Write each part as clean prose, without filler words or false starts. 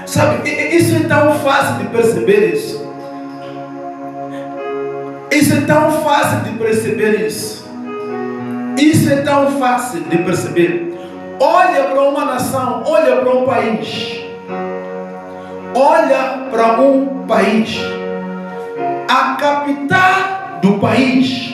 Sabe, isso é tão fácil de perceber isso. Isso é tão fácil de perceber isso. Isso é tão fácil de perceber. Olha para uma nação, olha para um país. Olha para um país. A capital do país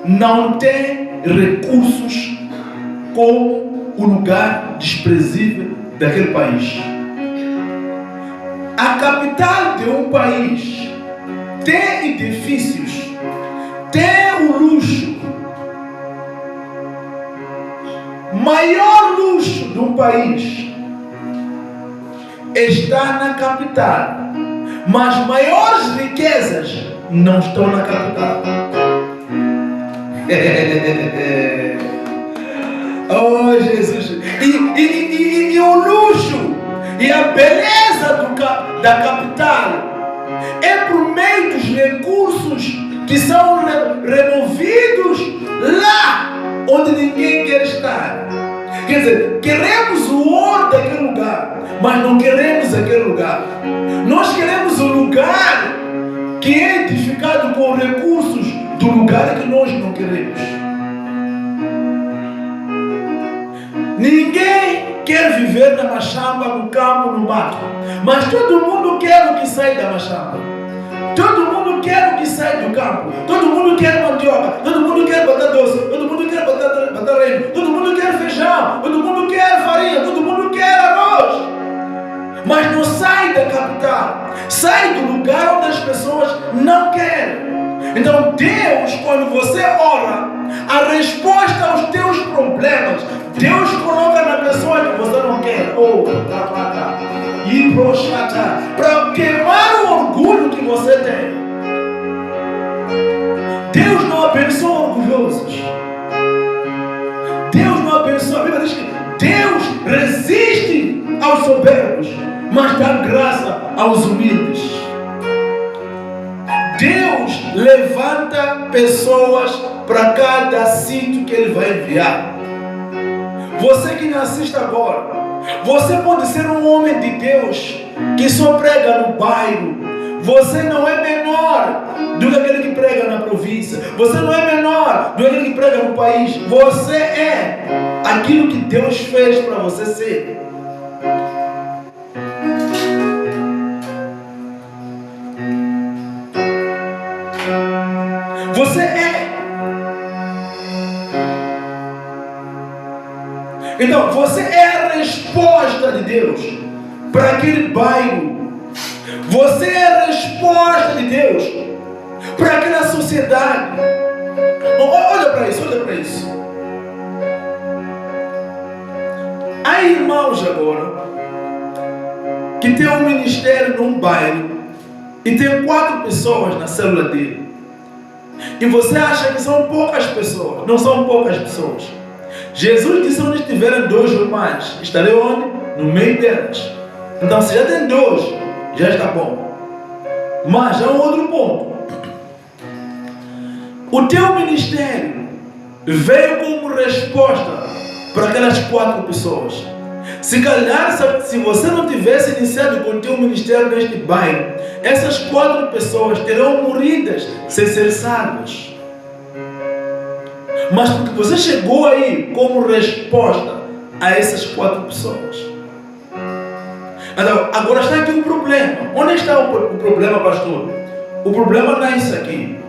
não tem recursos como o lugar desprezível daquele país. A capital de um país tem edifícios, tem o luxo. Maior luxo de um país está na capital, mas maiores riquezas não estão na capital. Oh, Jesus! E o luxo e a beleza da capital é por meio dos recursos que são removidos lá onde ninguém quer estar. Quer dizer, queremos o ouro daquele lugar, mas não queremos aquele lugar. Nós queremos o lugar que é edificado com recursos do lugar que nós não queremos. Ninguém quer viver na machamba, no campo, no mato, mas todo mundo quer o que sai da machamba. Todo mundo quer o que sai do campo. Todo mundo quer mandioca. Todo mundo quer batata doce. Todo mundo quer batata reino. Todo mundo quer feijão. Todo mundo quer farinha. Todo mundo quer arroz. Mas não sai da capital. Sai do lugar onde as pessoas não querem. Então Deus, quando você ora, a resposta aos teus problemas, Deus coloca na pessoa que você não quer. Para queimar o orgulho que você tem. Deus não abençoa orgulhosos. Deus não abençoa. A Bíblia diz que Deus resiste aos soberbos, mas dá graça aos humildes. Deus levanta pessoas para cada sítio que Ele vai enviar. Você que me assiste agora, você pode ser um homem de Deus que só prega no bairro. Você não é menor do que aquele que prega na província. Você não é menor do que aquele que prega no país. Você é aquilo que Deus fez para você ser. Você é. Então, você é a resposta de Deus para aquele bairro. Você é a resposta de Deus para aquela sociedade. Olha para isso, olha para isso. Há irmãos agora que tem um ministério num bairro e tem 4 pessoas na célula dele. E você acha que são poucas pessoas. Não são poucas pessoas. Jesus disse: onde estiverem 2 ou mais, estarei onde? No meio delas. Então, se já tem 2, já está bom. Mas há um outro ponto. O teu ministério veio como resposta para aquelas 4 pessoas. Se calhar, se você não tivesse iniciado com o teu ministério neste bairro, essas 4 pessoas terão morridas sem ser salvas. Mas porque você chegou aí como resposta a essas 4 pessoas. Então, agora está aqui o problema. Onde está o problema, pastor? O problema não é isso aqui.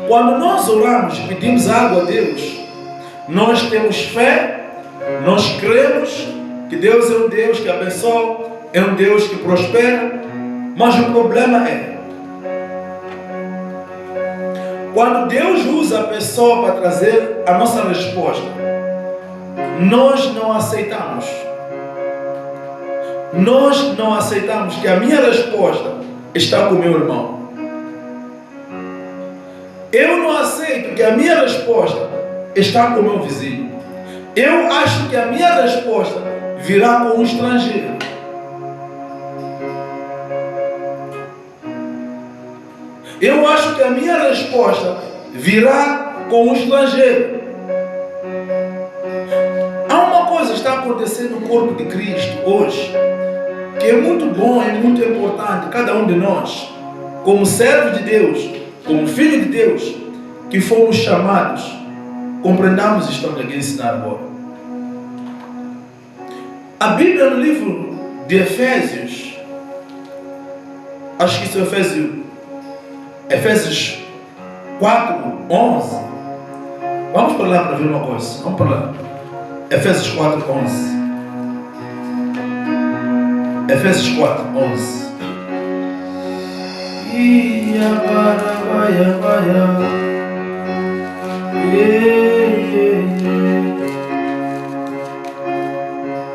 Quando nós oramos e pedimos algo a Deus, nós temos fé, nós cremos que Deus é um Deus que abençoa, é um Deus que prospera, mas o problema é quando Deus usa a pessoa para trazer a nossa resposta, nós não aceitamos. Nós não aceitamos que a minha resposta está com o meu irmão. Eu não aceito que a minha resposta está com o meu vizinho. Eu acho que a minha resposta virá com um estrangeiro. Eu acho que a minha resposta virá com um estrangeiro. Há uma coisa que está acontecendo no corpo de Cristo hoje, que é muito bom, é muito importante, cada um de nós, como servo de Deus, como filho de Deus, que fomos chamados, compreendamos e estamos aqui a ensinar agora. A Bíblia no livro de Efésios, acho que isso é Efésios 4:11. Vamos para lá para ver uma coisa. Vamos para lá. Efésios 4:11. Efésios 4:11.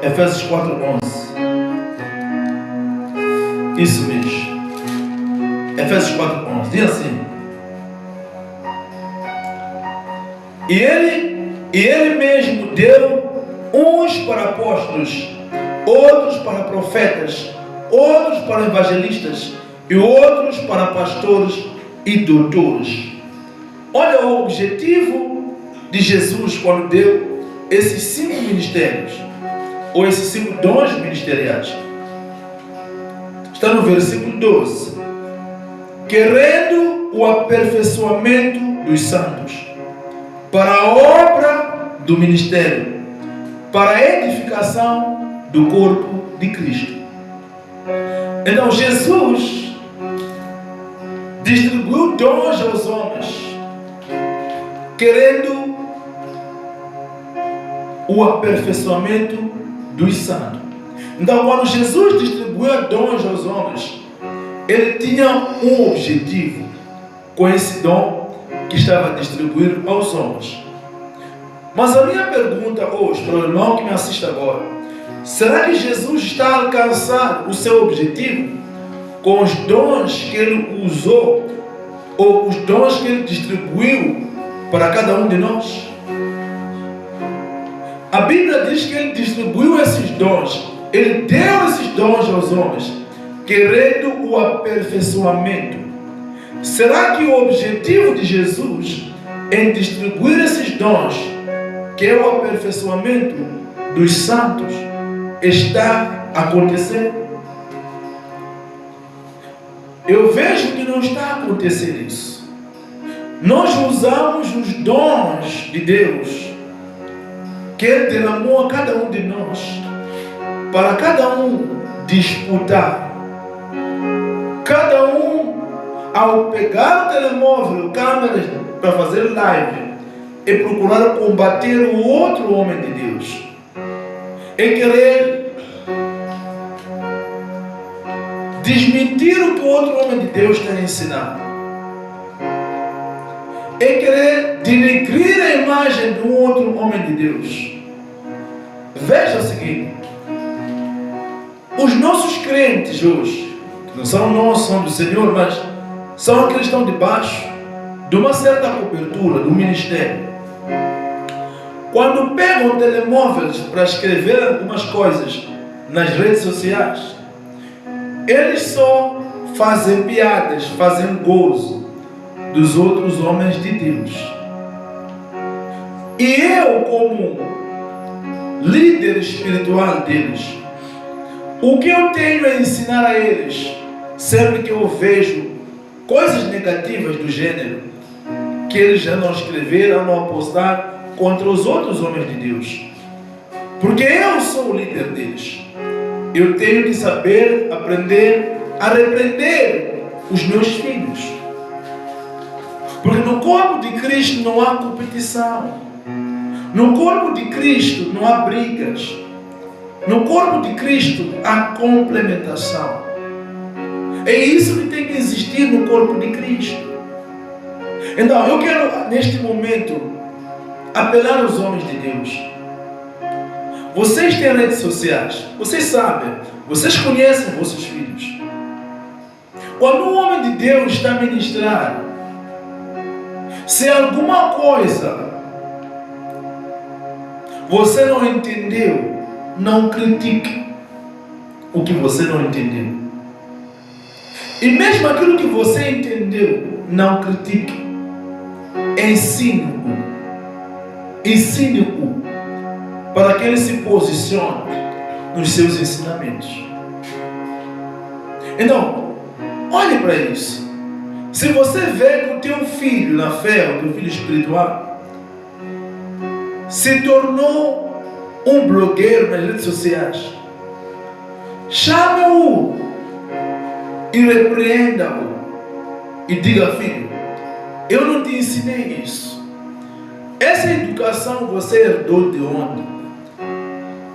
Efésios 4:11. Isso mesmo. Efésios 4:11. Diz assim: E ele mesmo deu uns para apóstolos, outros para profetas, outros para evangelistas e outros para pastores e doutores. Olha o objetivo de Jesus quando deu esses 5 ministérios, ou esses 5 dons ministeriais. Está no versículo 12. Querendo o aperfeiçoamento dos santos, para a obra do ministério, para a edificação do corpo de Cristo. Então Jesus distribuiu dons aos homens, querendo o aperfeiçoamento dos santos. Então quando Jesus distribuiu dons aos homens, ele tinha um objetivo com esse dom que estava a distribuir aos homens. Mas a minha pergunta hoje, para o irmão que me assiste agora: será que Jesus está a alcançar o seu objetivo com os dons que ele usou, ou os dons que ele distribuiu para cada um de nós? A Bíblia diz que ele distribuiu esses dons, ele deu esses dons aos homens, querendo o aperfeiçoamento. Será que o objetivo de Jesus em distribuir esses dons, que é o aperfeiçoamento dos santos, está acontecendo? Eu vejo que não está acontecendo isso. Nós usamos os dons de Deus que Ele derramou a cada um de nós, para cada um disputar. Cada um, ao pegar o telemóvel, câmeras para fazer live, e procurar combater o outro homem de Deus, e querer desmentir o que o outro homem de Deus tem ensinado, e querer denegrir a imagem de um outro homem de Deus. Veja o seguinte: os nossos crentes hoje, que não são nossos, são do Senhor, mas são aqueles que estão debaixo de uma certa cobertura do ministério, quando pegam telemóveis para escrever algumas coisas nas redes sociais, eles só fazem piadas, fazem gozo dos outros homens de Deus. E eu, como líder espiritual deles, o que eu tenho a ensinar a eles, sempre que eu vejo coisas negativas do gênero, que eles já não escreveram, não postar contra os outros homens de Deus, porque eu sou o líder deles, eu tenho que saber, aprender a repreender os meus filhos, porque no corpo de Cristo não há competição, no corpo de Cristo não há brigas, no corpo de Cristo há complementação. É isso que tem que existir no corpo de Cristo. Então eu quero neste momento apelar aos homens de Deus. Vocês têm redes sociais, vocês sabem, vocês conhecem vossos filhos. Quando um homem de Deus está a ministrar, se alguma coisa você não entendeu, não critique o que você não entendeu. E mesmo aquilo que você entendeu, não critique. Ensine-o. Ensine-o para que ele se posicione nos seus ensinamentos. Então, olhe para isso. Se você vê que o teu filho na fé, o teu filho espiritual, se tornou um blogueiro nas redes sociais, chame-o e repreenda-o e diga: filho, eu não te ensinei isso. Essa educação você herdou de onde?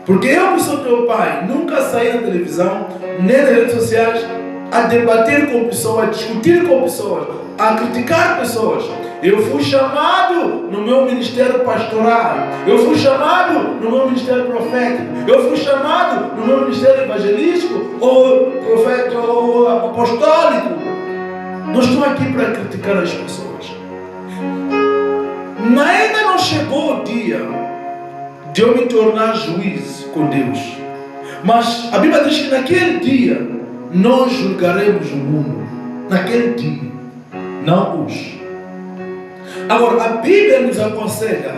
Porque eu que sou teu pai, nunca saí na televisão, nem nas redes sociais, a debater com pessoas, a discutir com pessoas, a criticar pessoas. Eu fui chamado no meu ministério pastoral, eu fui chamado no meu ministério profético, eu fui chamado no meu ministério evangelístico, ou profeta, ou apostólico. Não estou aqui para criticar as pessoas. Ainda não chegou o dia de eu me tornar juiz com Deus. Mas a Bíblia diz que naquele dia nós julgaremos o mundo. Naquele dia, não hoje. Agora, a Bíblia nos aconselha: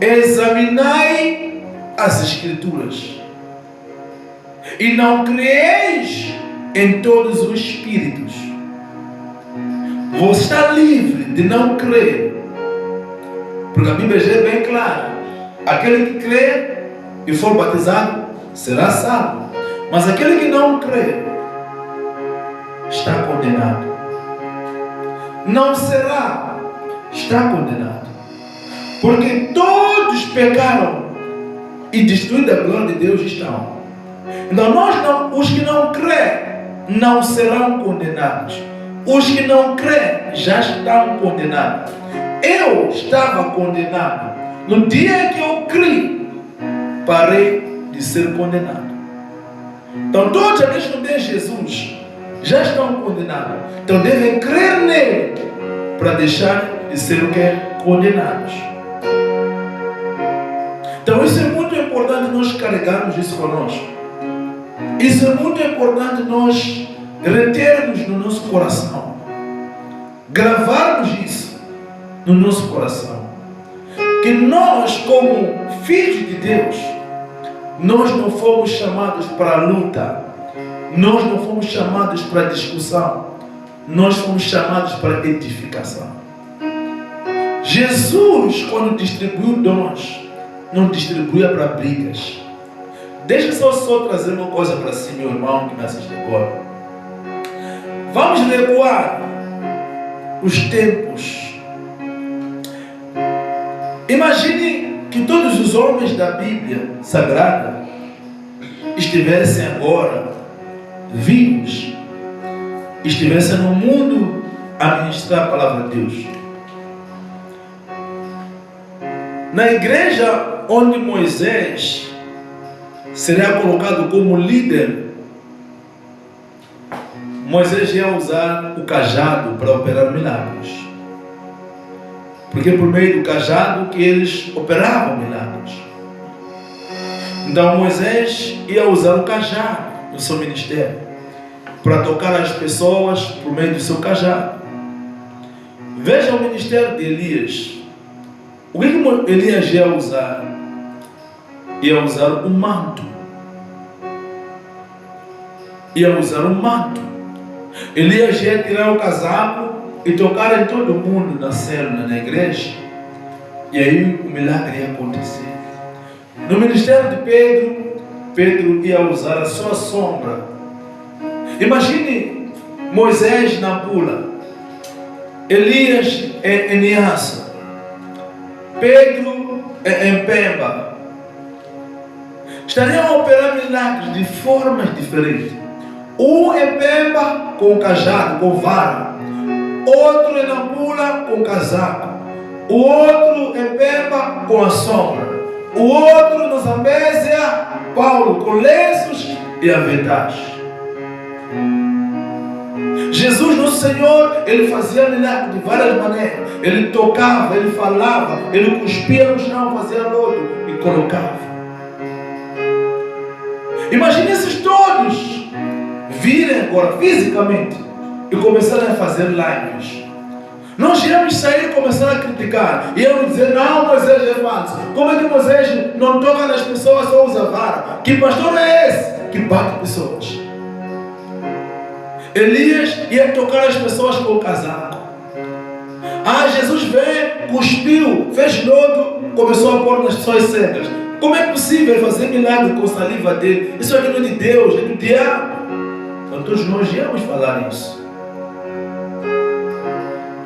examinai as Escrituras e não creeis em todos os espíritos. Você está livre de não crer, porque a Bíblia já é bem clara: aquele que crê e for batizado será salvo, mas aquele que não crê está condenado. Não será, está condenado, porque todos pecaram e destruídos da glória de Deus estão. Então os que não crêem não serão condenados. Os que não creem já estão condenados. Eu estava condenado. No dia que eu criei, parei de ser condenado. Então todos aqueles que não têm Jesus já estão condenados. Então devem crer nele para deixar de ser o que? Condenados. Então isso é muito importante nós carregarmos isso conosco. Isso é muito importante nós retermos no nosso coração, gravarmos isso no nosso coração, que nós, como filhos de Deus, nós não fomos chamados para a luta, nós não fomos chamados para a discussão, nós fomos chamados para a edificação. Jesus, quando distribuiu dons, não distribuía para brigas. Deixa eu só trazer uma coisa para si, meu irmão que me assiste agora. Vamos recuar os tempos. Imagine que todos os homens da Bíblia Sagrada estivessem agora vivos, estivessem no mundo a ministrar a palavra de Deus. Na igreja onde Moisés seria colocado como líder, Moisés ia usar o cajado para operar milagres, porque por meio do cajado que eles operavam milagres. Então Moisés ia usar o cajado no seu ministério para tocar as pessoas por meio do seu cajado. Veja o ministério de Elias. O que Elias ia usar? Ia usar um manto. Ia usar um manto. Elias ia tirar o casaco e tocar em todo mundo na célula, na igreja, e aí o milagre ia acontecer. No ministério de Pedro, Pedro ia usar a sua sombra. Imagine Moisés na Pula, Elias em Niassa, Pedro em Pemba. Estariam a operar milagres de formas diferentes. Um em Pemba com cajado, com vara. Outro em Nampula com casaco. O outro em Pemba com a sombra. O outro na Zambésia, Paulo com lenços e aventais. Jesus, nosso Senhor, ele fazia milagres de várias maneiras. Ele tocava, ele falava, ele cuspia no chão, fazia lodo e colocava. Imagine esses todos virem agora fisicamente e começarem a fazer lives. Nós íamos sair e começar a criticar. E íamos dizer: não, Moisés é falso. Como é que Moisés não toca nas pessoas, só usa vara? Que pastor é esse? que bate pessoas. Elias ia tocar as pessoas com o casaco. Jesus veio, cuspiu, fez lodo, começou a pôr nas pessoas secas. Como é possível fazer milagre com a saliva dele? Isso aqui não é de Deus, é do diabo. Então todos nós íamos falar isso.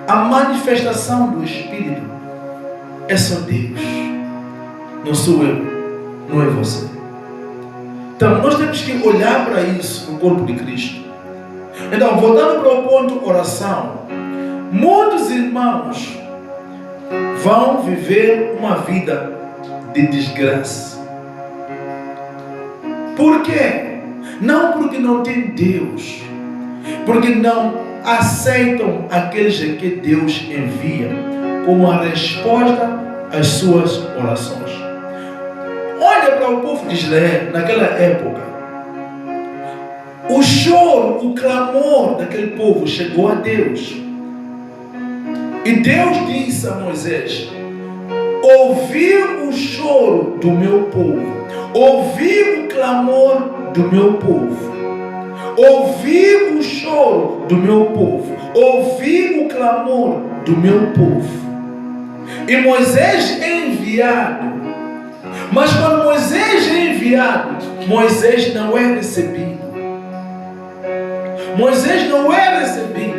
A manifestação do Espírito é só Deus. Não sou eu, não é você. Então nós temos que olhar para isso no corpo de Cristo. Então, voltando para o ponto oração, muitos irmãos vão viver uma vida de desgraça. Por quê? Não porque não tem Deus, porque não aceitam aqueles que Deus envia como a resposta às suas orações. Olha para o povo de Israel naquela época. O choro, o clamor daquele povo chegou a Deus. E Deus disse a Moisés: ouvi o choro do meu povo, ouvi o clamor do meu povo, ouvi o choro do meu povo, ouvi o clamor do meu povo. E Moisés é enviado. Mas quando Moisés é enviado, Moisés não é recebido. Moisés não é recebido.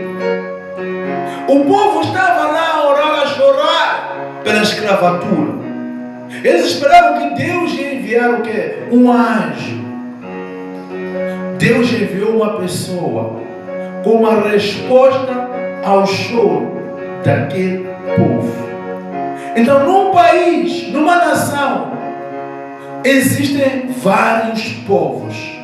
O povo estava lá a orar, a chorar pela escravatura. Eles esperavam que Deus ia enviar o quê? Um anjo. Deus enviou uma pessoa como uma resposta ao choro daquele povo. Então, num país, numa nação, existem vários povos.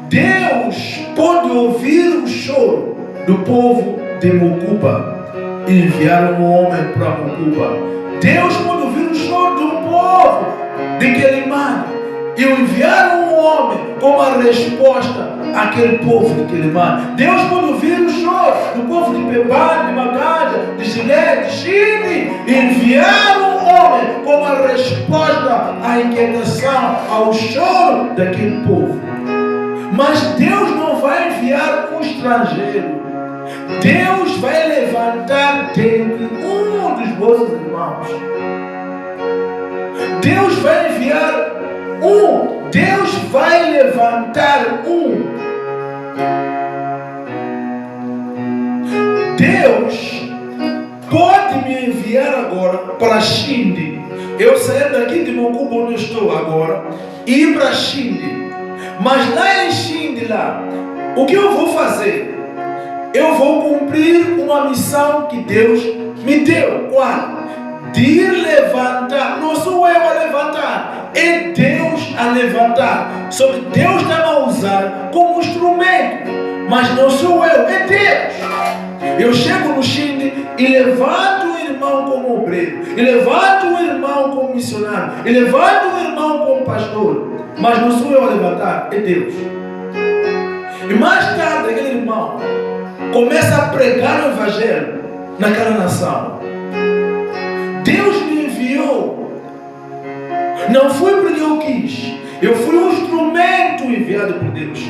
Deus pode ouvir o choro do povo de Mocuba e enviar um homem para Mocuba. Deus pode ouvir o choro do povo de Quelimane e enviar um homem como a resposta àquele povo de Quelimane. Deus pode ouvir o choro do povo de Pebane, de Magaja, de Gilé, de Chile e enviar um homem como a resposta à inquietação, ao choro daquele povo. Mas Deus não vai enviar um estrangeiro. Deus vai levantar dentre um dos vossos irmãos. Deus vai enviar um. Deus vai levantar um. Deus pode me enviar agora para Xinde. Eu sair daqui de Mocuba, onde eu estou agora, e ir para Xinde. Mas lá em Xinde, lá, o que eu vou fazer? Eu vou cumprir uma missão que Deus me deu. Qual? De ir levantar. Não sou eu a levantar, é Deus a levantar. Só que Deus está a usar como instrumento. Mas não sou eu, é Deus. Eu chego no Xinde e levanto o irmão como obreiro, e levanto o irmão como missionário, e levanto o irmão como pastor. Mas não sou eu a levantar, é Deus. E mais tarde aquele irmão começa a pregar o evangelho naquela nação. Deus me enviou. Não foi porque eu quis. Eu fui um instrumento enviado por Deus.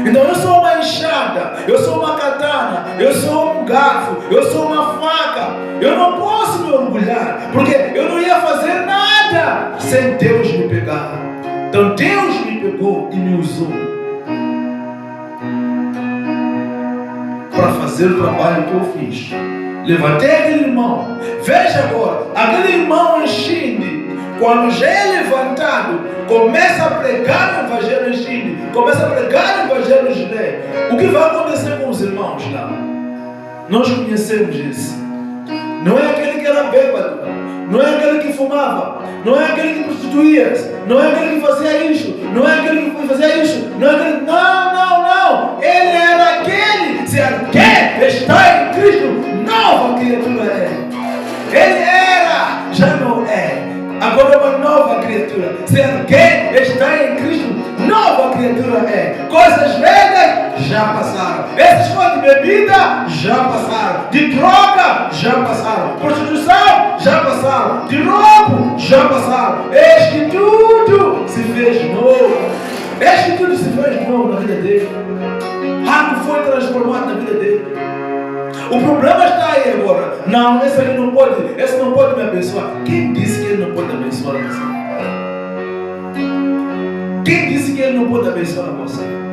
Então eu sou uma enxada, eu sou uma katana, eu sou um garfo, eu sou uma faca. Eu não posso me orgulhar, porque eu não ia fazer nada sem Deus me pegar. Então Deus me pegou e me usou para fazer o trabalho que eu fiz. Levantei aquele irmão. Veja agora, aquele irmão em Xinde, quando já é levantado, começa a pregar o evangelho em Xinde, começa a pregar o evangelho em Gilé. O que vai acontecer com os irmãos lá? Nós conhecemos isso. Não é aquele que era bêbado, não é aquele que fumava, não é aquele que prostituía, não é aquele que fazia isso, não é aquele que fazia isso, não é aquele... Não. Ele era aquele. Se alguém está em Cristo, nova criatura é. Ele era, já não é. Agora é uma nova criatura. Se alguém está em Cristo, nova criatura é. Coisas velhas já passaram. Esses coisas de bebida já passaram. De droga já passaram. Prostituição já passaram. De roubo já passaram. Eis que tudo se fez novo. que tudo se fez de novo na vida dele. Algo foi transformado na vida dele. O problema está aí agora. Não, esse aí não pode, esse não pode me abençoar. Quem disse que ele não pode abençoar você? Quem disse que ele não pode abençoar você?